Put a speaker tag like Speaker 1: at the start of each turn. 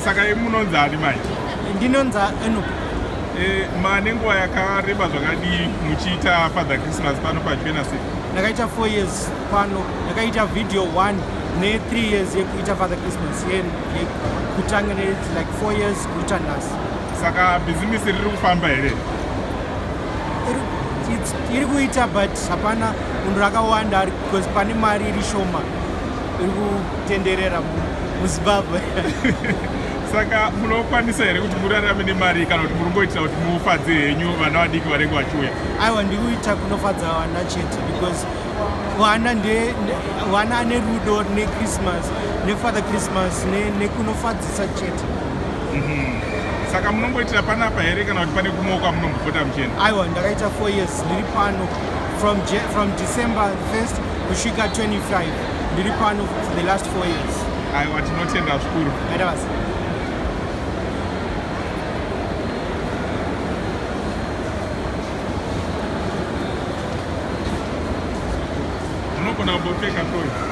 Speaker 1: Saka munonza ani manje?
Speaker 2: Ndinonza Enoch.
Speaker 1: Manenguva yakareba zvakadii muchiita Father Christmas pano paJenasi?
Speaker 2: Ndakaita 4 years pano. Ndakaita video 1 ne3 years yekuita Father Christmas. Kutanga like 4 years kuita nhasi.
Speaker 1: Saka business riri kufamba here?
Speaker 2: Iri kuita but hapana munhu rakawanda because pane mari iri shoma iri kutenderera muZimbabwe.
Speaker 1: Saka munokwanisa here kuti murarame nemari kana kuti murongoitira kuti mufadze henyu vana vadiki vanenge vachiuya?
Speaker 2: Aiwa, ndiri kuita kunofadza vana chete because vana ane rudo neChristmas neFather Christmas nekunofadzisa chete.
Speaker 1: Saka munongoitira panapa here kana kuti pane kumwe kwamunombopota muchienda?
Speaker 2: Aiwa, ndakaita 4 years ndiri pano from December 1st kusvika 25 ndiri pano for the last 4 years.
Speaker 1: Aiwa, tinotenda zvikuru.
Speaker 2: Adavasi.
Speaker 1: Unogona kumbopfeka toi?